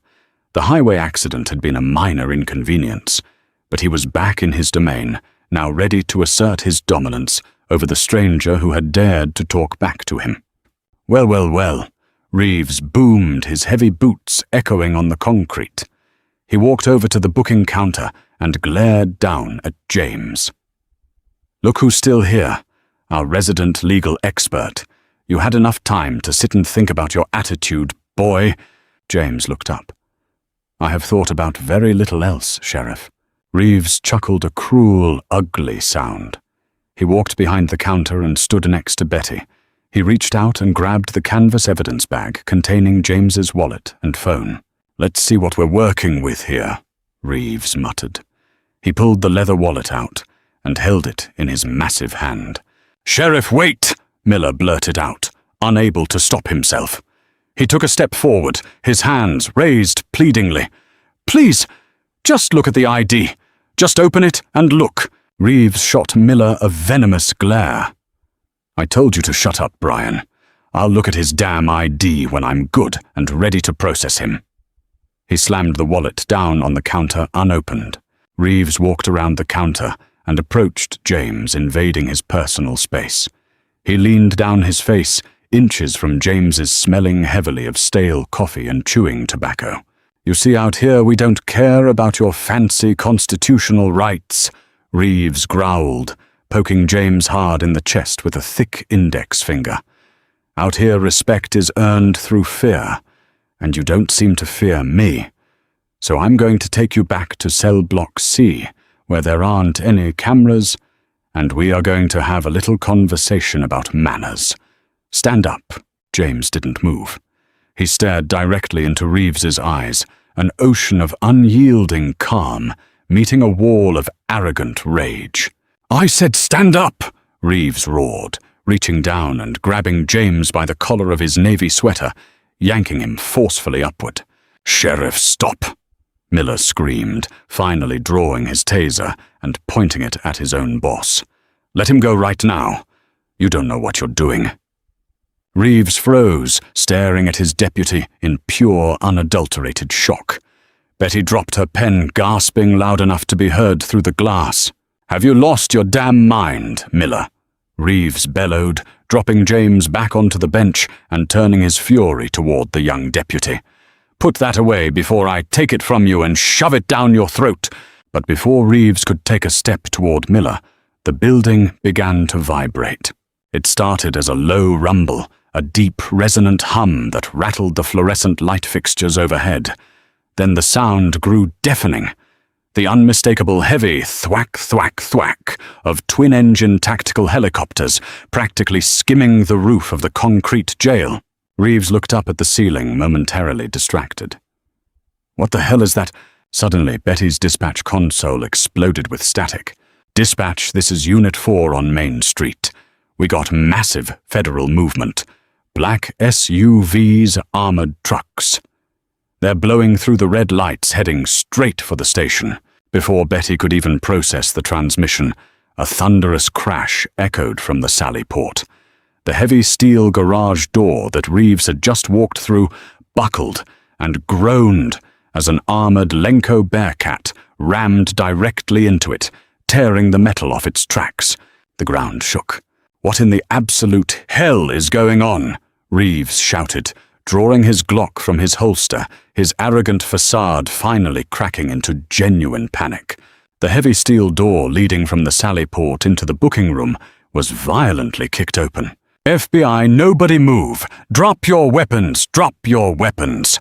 Speaker 1: The highway accident had been a minor inconvenience, but he was back in his domain, now ready to assert his dominance over the stranger who had dared to talk back to him. Well, well, well, Reeves boomed, his heavy boots echoing on the concrete. He walked over to the booking counter and glared down at James. Look who's still here, our resident legal expert. You had enough time to sit and think about your attitude, boy. James looked up. I have thought about very little else, Sheriff. Reeves chuckled a cruel, ugly sound. He walked behind the counter and stood next to Betty. He reached out and grabbed the canvas evidence bag containing James's wallet and phone. Let's see what we're working with here, Reeves muttered. He pulled the leather wallet out and held it in his massive hand. Sheriff, wait! Miller blurted out, unable to stop himself. He took a step forward, his hands raised pleadingly. Please, just look at the ID. Just open it and look. Reeves shot Miller a venomous glare. I told you to shut up, Brian. I'll look at his damn ID when I'm good and ready to process him. He slammed the wallet down on the counter unopened. Reeves walked around the counter and approached James, invading his personal space. He leaned down his face, inches from James's smelling heavily of stale coffee and chewing tobacco. You see, out here we don't care about your fancy constitutional rights, Reeves growled, poking James hard in the chest with a thick index finger. Out here respect is earned through fear, and you don't seem to fear me. So I'm going to take you back to cell block C, where there aren't any cameras, and we are going to have a little conversation about manners. Stand up. James didn't move. He stared directly into Reeves's eyes, an ocean of unyielding calm, meeting a wall of arrogant rage. I said stand up, Reeves roared, reaching down and grabbing James by the collar of his navy sweater, yanking him forcefully upward. Sheriff, stop, Miller screamed, finally drawing his taser and pointing it at his own boss. Let him go right now. You don't know what you're doing. Reeves froze, staring at his deputy in pure, unadulterated shock. Betty dropped her pen, gasping loud enough to be heard through the glass. Have you lost your damn mind, Miller? Reeves bellowed, dropping James back onto the bench and turning his fury toward the young deputy. Put that away before I take it from you and shove it down your throat. But before Reeves could take a step toward Miller, the building began to vibrate. It started as a low rumble, a deep, resonant hum that rattled the fluorescent light fixtures overhead. Then the sound grew deafening. The unmistakable heavy thwack, thwack, thwack of twin-engine tactical helicopters practically skimming the roof of the concrete jail. Reeves looked up at the ceiling, momentarily distracted. What the hell is that? Suddenly, Betty's dispatch console exploded with static. Dispatch, this is Unit 4 on Main Street. We got massive federal movement. Black SUVs, armored trucks. They're blowing through the red lights, heading straight for the station. Before Betty could even process the transmission, a thunderous crash echoed from the sally port. The heavy steel garage door that Reeves had just walked through buckled and groaned as an armored Lenko Bearcat rammed directly into it, tearing the metal off its tracks. The ground shook. What in the absolute hell is going on? Reeves shouted, drawing his Glock from his holster, his arrogant facade finally cracking into genuine panic. The heavy steel door leading from the sally port into the booking room was violently kicked open. FBI, nobody move! Drop your weapons! Drop your weapons!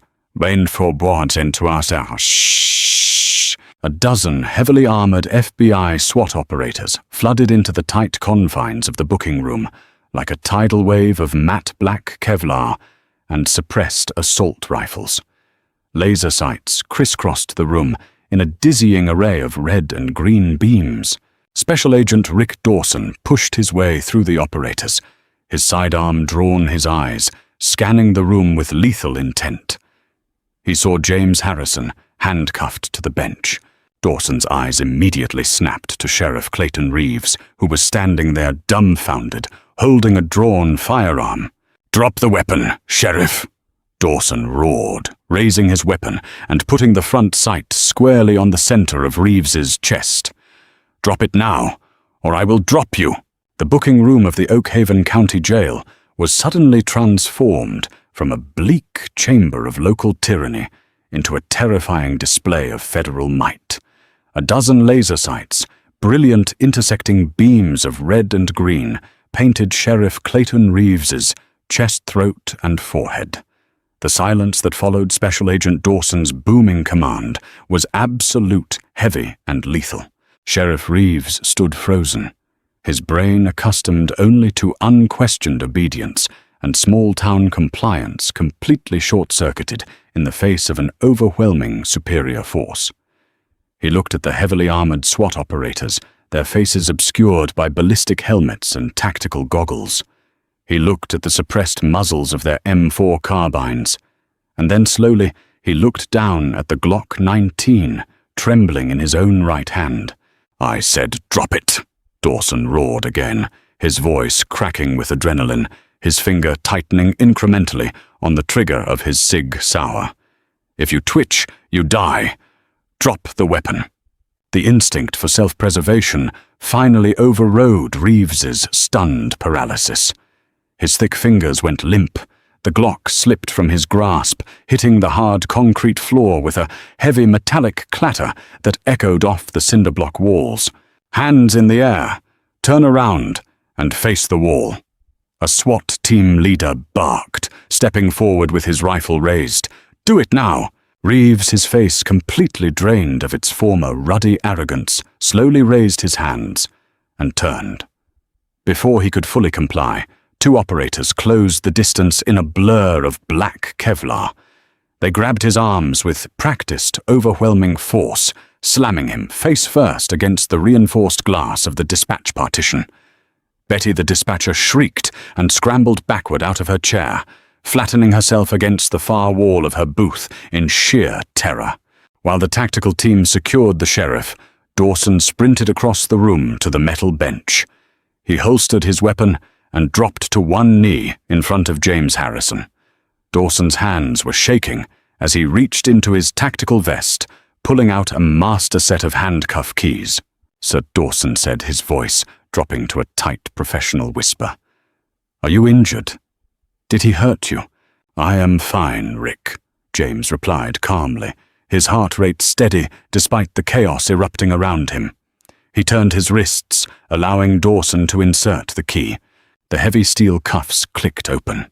Speaker 1: Shh! A dozen heavily armored FBI SWAT operators flooded into the tight confines of the booking room like a tidal wave of matte black Kevlar and suppressed assault rifles. Laser sights crisscrossed the room in a dizzying array of red and green beams. Special Agent Rick Dawson pushed his way through the operators, his sidearm drawn his eyes, scanning the room with lethal intent. He saw James Harrison handcuffed to the bench. Dawson's eyes immediately snapped to Sheriff Clayton Reeves, who was standing there dumbfounded, holding a drawn firearm. "Drop the weapon, Sheriff!" Dawson roared, raising his weapon and putting the front sight squarely on the center of Reeves's chest. "Drop it now, or I will drop you!" The booking room of the Oak Haven County Jail was suddenly transformed from a bleak chamber of local tyranny into a terrifying display of federal might. A dozen laser sights, brilliant intersecting beams of red and green, painted Sheriff Clayton Reeves's chest, throat, and forehead. The silence that followed Special Agent Dawson's booming command was absolute, heavy, and lethal. Sheriff Reeves stood frozen, his brain accustomed only to unquestioned obedience and small-town compliance completely short-circuited in the face of an overwhelming superior force. He looked at the heavily armored SWAT operators, their faces obscured by ballistic helmets and tactical goggles. He looked at the suppressed muzzles of their M4 carbines, and then slowly he looked down at the Glock 19, trembling in his own right hand. "I said drop it," Dawson roared again, his voice cracking with adrenaline, his finger tightening incrementally on the trigger of his Sig Sauer. "If you twitch, you die. Drop the weapon." The instinct for self-preservation finally overrode Reeves's stunned paralysis. His thick fingers went limp. The Glock slipped from his grasp, hitting the hard concrete floor with a heavy metallic clatter that echoed off the cinder-block walls. "Hands in the air. Turn around and face the wall." A SWAT team leader barked, stepping forward with his rifle raised. "Do it now!" Reeves, his face completely drained of its former ruddy arrogance, slowly raised his hands and turned. Before he could fully comply, two operators closed the distance in a blur of black Kevlar. They grabbed his arms with practiced, overwhelming force, slamming him face first against the reinforced glass of the dispatch partition. Betty the dispatcher shrieked and scrambled backward out of her chair, flattening herself against the far wall of her booth in sheer terror. While the tactical team secured the sheriff, Dawson sprinted across the room to the metal bench. He holstered his weapon and dropped to one knee in front of James Harrison. Dawson's hands were shaking as he reached into his tactical vest, pulling out a master set of handcuff keys. "Sir Dawson," said, his voice dropping to a tight professional whisper. "Are you injured? Did he hurt you?" "I am fine, Rick," James replied calmly, his heart rate steady despite the chaos erupting around him. He turned his wrists, allowing Dawson to insert the key. The heavy steel cuffs clicked open.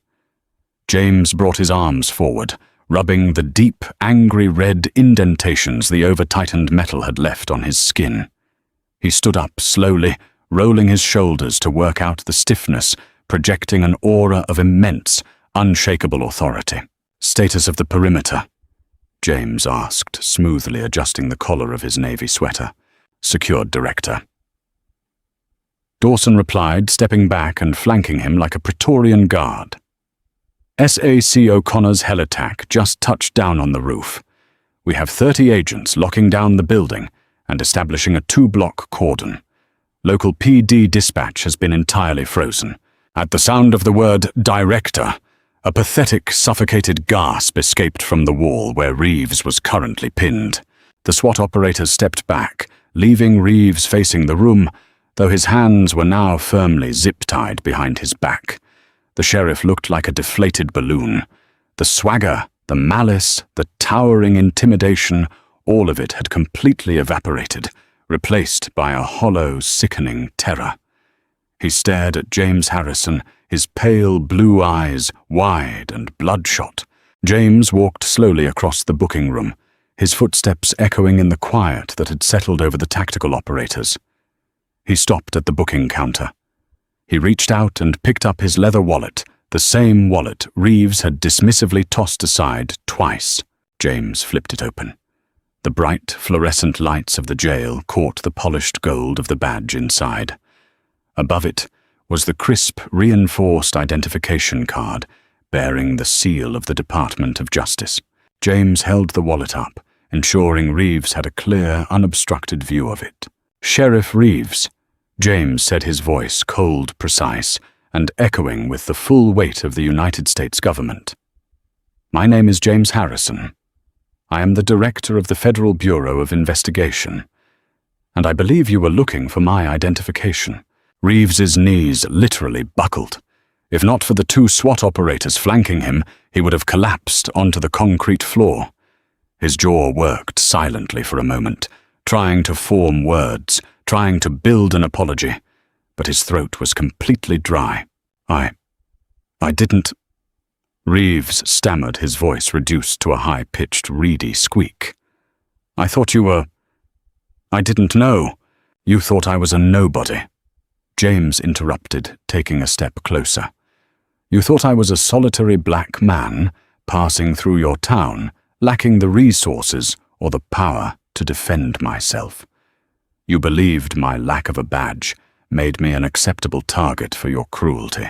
Speaker 1: James brought his arms forward, rubbing the deep, angry red indentations the over-tightened metal had left on his skin. He stood up slowly, rolling his shoulders to work out the stiffness, projecting an aura of immense, unshakable authority. "Status of the perimeter?" James asked, smoothly adjusting the collar of his navy sweater. "Secured, Director." Dawson replied, stepping back and flanking him like a Praetorian guard. SAC O'Connor's hell attack just touched down on the roof. We have 30 agents locking down the building and establishing a 2-block cordon. Local PD dispatch has been entirely frozen. At the sound of the word "Director," a pathetic, suffocated gasp escaped from the wall where Reeves was currently pinned. The SWAT operators stepped back, leaving Reeves facing the room, though his hands were now firmly zip-tied behind his back. The sheriff looked like a deflated balloon. The swagger, the malice, the towering intimidation, all of it had completely evaporated, replaced by a hollow, sickening terror. He stared at James Harrison, his pale blue eyes wide and bloodshot. James walked slowly across the booking room, his footsteps echoing in the quiet that had settled over the tactical operators. He stopped at the booking counter. He reached out and picked up his leather wallet, the same wallet Reeves had dismissively tossed aside twice. James flipped it open. The bright, fluorescent lights of the jail caught the polished gold of the badge inside. Above it was the crisp, reinforced identification card bearing the seal of the Department of Justice. James held the wallet up, ensuring Reeves had a clear, unobstructed view of it. "Sheriff Reeves," James said, his voice cold, precise, and echoing with the full weight of the United States government. "My name is James Harrison. I am the director of the Federal Bureau of Investigation, and I believe you were looking for my identification." Reeves's knees literally buckled. If not for the two SWAT operators flanking him, he would have collapsed onto the concrete floor. His jaw worked silently for a moment, trying to form words, trying to build an apology, but his throat was completely dry. I didn't... Reeves stammered, his voice reduced to a high-pitched, reedy squeak. "I thought you were... I didn't know. You thought I was a nobody." James interrupted, taking a step closer. "You thought I was a solitary black man passing through your town, lacking the resources or the power to defend myself. You believed my lack of a badge made me an acceptable target for your cruelty.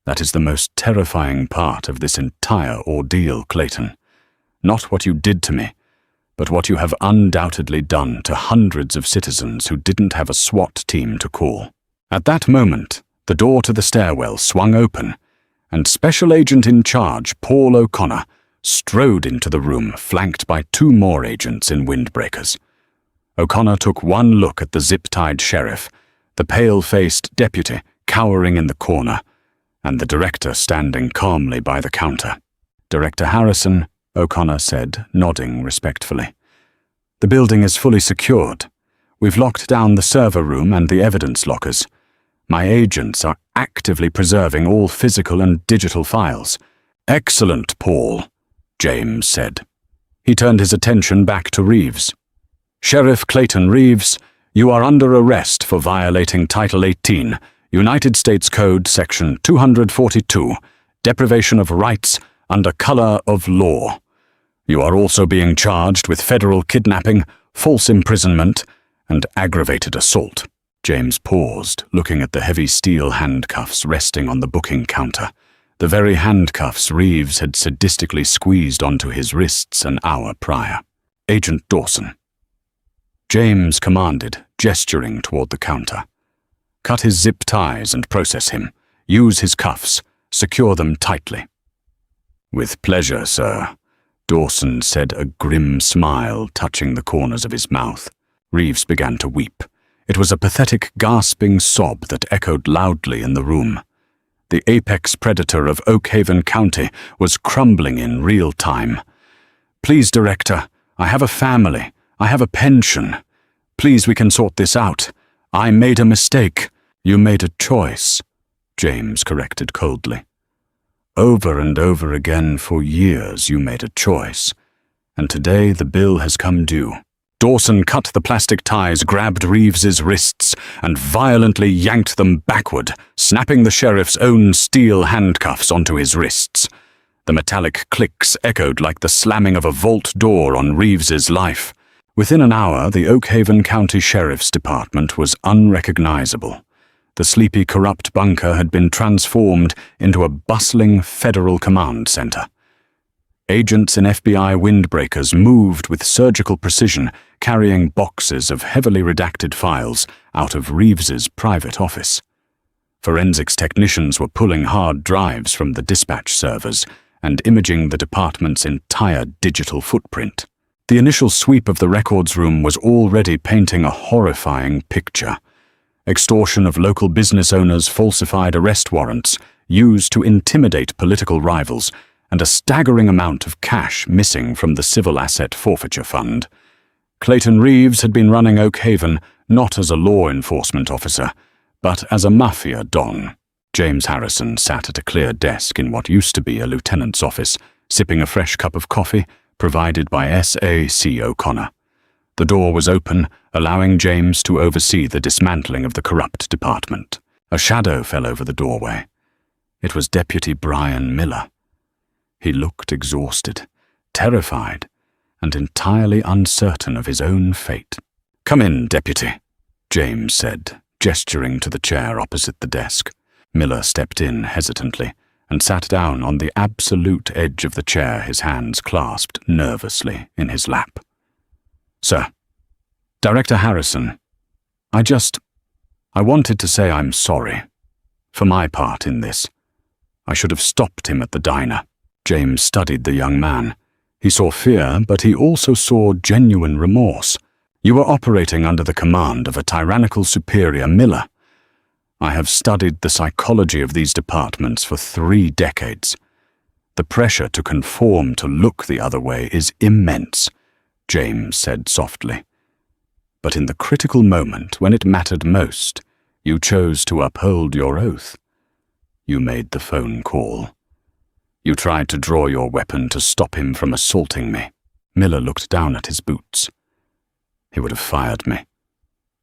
Speaker 1: That is the most terrifying part of this entire ordeal, Clayton. Not what you did to me, but what you have undoubtedly done to hundreds of citizens who didn't have a SWAT team to call." At that moment, the door to the stairwell swung open, and Special Agent in Charge, Paul O'Connor, strode into the room, flanked by two more agents in windbreakers. O'Connor took one look at the zip-tied sheriff, the pale-faced deputy cowering in the corner, and the director standing calmly by the counter. "Director Harrison," O'Connor said, nodding respectfully. "The building is fully secured. We've locked down the server room and the evidence lockers. My agents are actively preserving all physical and digital files." "Excellent, Paul," James said. He turned his attention back to Reeves. "Sheriff Clayton Reeves, you are under arrest for violating Title 18, United States Code Section 242, deprivation of rights under color of law. You are also being charged with federal kidnapping, false imprisonment, and aggravated assault." James paused, looking at the heavy steel handcuffs resting on the booking counter, the very handcuffs Reeves had sadistically squeezed onto his wrists an hour prior. "Agent Dawson," James commanded, gesturing toward the counter. "Cut his zip ties and process him. Use his cuffs. Secure them tightly." "With pleasure, sir," Dawson said, a grim smile touching the corners of his mouth. Reeves began to weep. It was a pathetic, gasping sob that echoed loudly in the room. The apex predator of Oak Haven County was crumbling in real time. "Please, Director, I have a family. I have a pension. Please, we can sort this out. I made a mistake." "You made a choice," James corrected coldly. "Over and over again for years you made a choice, and today the bill has come due." Dawson cut the plastic ties, grabbed Reeves's wrists, and violently yanked them backward, snapping the sheriff's own steel handcuffs onto his wrists. The metallic clicks echoed like the slamming of a vault door on Reeves's life. Within an hour, the Oak Haven County Sheriff's Department was unrecognizable. The sleepy, corrupt bunker had been transformed into a bustling federal command center. Agents in FBI windbreakers moved with surgical precision, carrying boxes of heavily redacted files out of Reeves's private office. Forensics technicians were pulling hard drives from the dispatch servers and imaging the department's entire digital footprint. The initial sweep of the records room was already painting a horrifying picture. Extortion of local business owners, falsified arrest warrants used to intimidate political rivals, and a staggering amount of cash missing from the Civil Asset Forfeiture Fund. Clayton Reeves had been running Oak Haven not as a law enforcement officer, but as a mafia don. James Harrison sat at a clear desk in what used to be a lieutenant's office, sipping a fresh cup of coffee, provided by S.A.C. O'Connor. The door was open, allowing James to oversee the dismantling of the corrupt department. A shadow fell over the doorway. It was Deputy Brian Miller. He looked exhausted, terrified, and entirely uncertain of his own fate. "Come in, Deputy," James said, gesturing to the chair opposite the desk. Miller stepped in hesitantly and sat down on the absolute edge of the chair, his hands clasped nervously in his lap. "Sir, Director Harrison, I wanted to say I'm sorry. For my part in this. I should have stopped him at the diner." James studied the young man. He saw fear, but he also saw genuine remorse. "You were operating under the command of a tyrannical superior, Miller. I have studied the psychology of these departments for 3 decades. The pressure to conform, to look the other way, is immense," James said softly. "But in the critical moment, when it mattered most, you chose to uphold your oath. You made the phone call. You tried to draw your weapon to stop him from assaulting me." Miller looked down at his boots. "He would have fired me.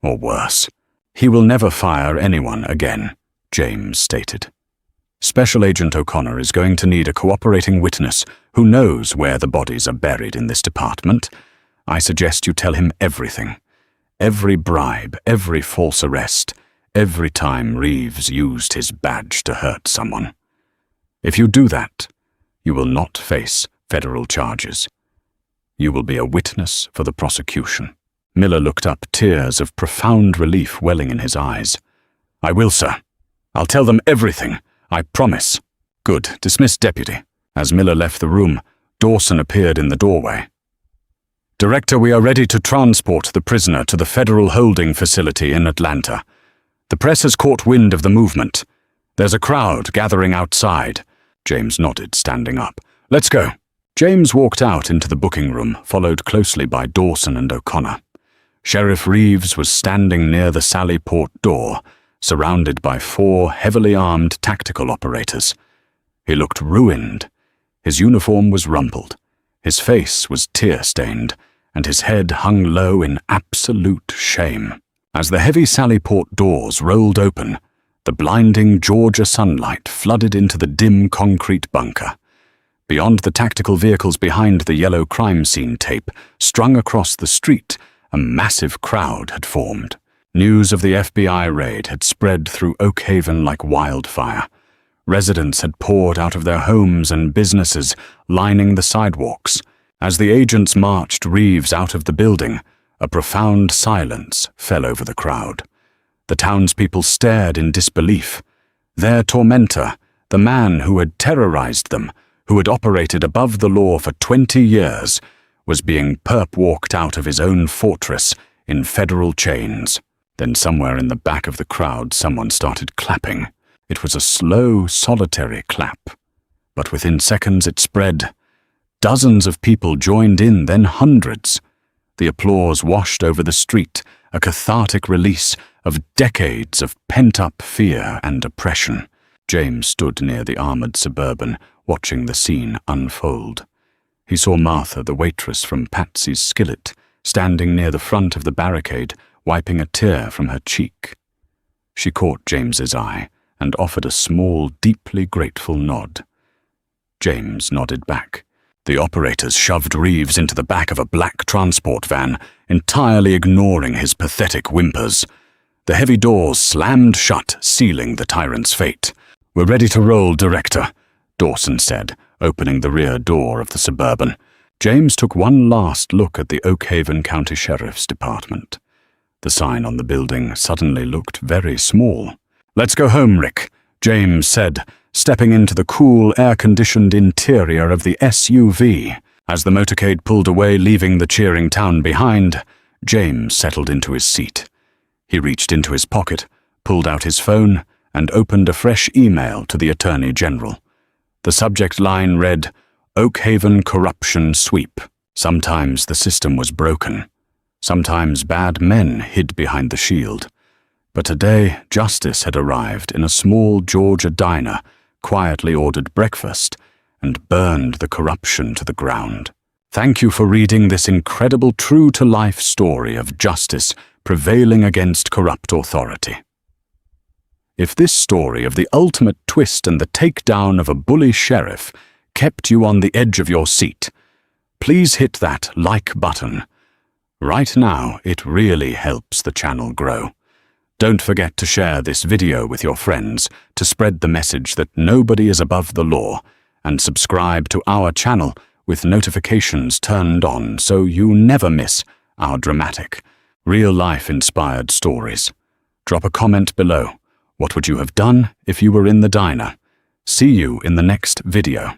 Speaker 1: Or worse. He will never fire anyone again," James stated. "Special Agent O'Connor is going to need a cooperating witness who knows where the bodies are buried in this department. I suggest you tell him everything. Every bribe, every false arrest, every time Reeves used his badge to hurt someone. If you do that, you will not face federal charges. You will be a witness for the prosecution." Miller looked up, tears of profound relief welling in his eyes. "I will, sir. I'll tell them everything. I promise." "Good. Dismiss, Deputy." As Miller left the room, Dawson appeared in the doorway. "Director, we are ready to transport the prisoner to the federal holding facility in Atlanta. The press has caught wind of the movement. There's a crowd gathering outside." James nodded, standing up. "Let's go." James walked out into the booking room, followed closely by Dawson and O'Connor. Sheriff Reeves was standing near the Sally Port door, surrounded by 4 heavily armed tactical operators. He looked ruined. His uniform was rumpled. His face was tear-stained, and his head hung low in absolute shame. As the heavy Sally Port doors rolled open, the blinding Georgia sunlight flooded into the dim concrete bunker. Beyond the tactical vehicles behind the yellow crime scene tape, strung across the street, a massive crowd had formed. News of the FBI raid had spread through Oak Haven like wildfire. Residents had poured out of their homes and businesses, lining the sidewalks. As the agents marched Reeves out of the building, a profound silence fell over the crowd. The townspeople stared in disbelief. Their tormentor, the man who had terrorized them, who had operated above the law for 20 years, was being perp-walked out of his own fortress in federal chains. Then somewhere in the back of the crowd someone started clapping. It was a slow, solitary clap. But within seconds it spread. Dozens of people joined in, then hundreds. The applause washed over the street, a cathartic release of decades of pent-up fear and oppression. James stood near the armored Suburban, watching the scene unfold. He saw Martha, the waitress from Patsy's Skillet, standing near the front of the barricade, wiping a tear from her cheek. She caught James's eye and offered a small, deeply grateful nod. James nodded back. The operators shoved Reeves into the back of a black transport van, entirely ignoring his pathetic whimpers. The heavy doors slammed shut, sealing the tyrant's fate. "We're ready to roll, Director," Dawson said, opening the rear door of the Suburban. James took one last look at the Oak Haven County Sheriff's Department. The sign on the building suddenly looked very small. "Let's go home, Rick," James said, stepping into the cool, air-conditioned interior of the SUV. As the motorcade pulled away, leaving the cheering town behind, James settled into his seat. He reached into his pocket, pulled out his phone, and opened a fresh email to the Attorney General. The subject line read, "Oak Haven Corruption Sweep." Sometimes the system was broken. Sometimes bad men hid behind the shield. But today, justice had arrived in a small Georgia diner, quietly ordered breakfast, and burned the corruption to the ground. Thank you for reading this incredible true-to-life story of justice prevailing against corrupt authority. If this story of the ultimate twist and the takedown of a bully sheriff kept you on the edge of your seat, please hit that like button. Right now, it really helps the channel grow. Don't forget to share this video with your friends to spread the message that nobody is above the law, and subscribe to our channel with notifications turned on so you never miss our dramatic, real-life inspired stories. Drop a comment below. What would you have done if you were in the diner? See you in the next video.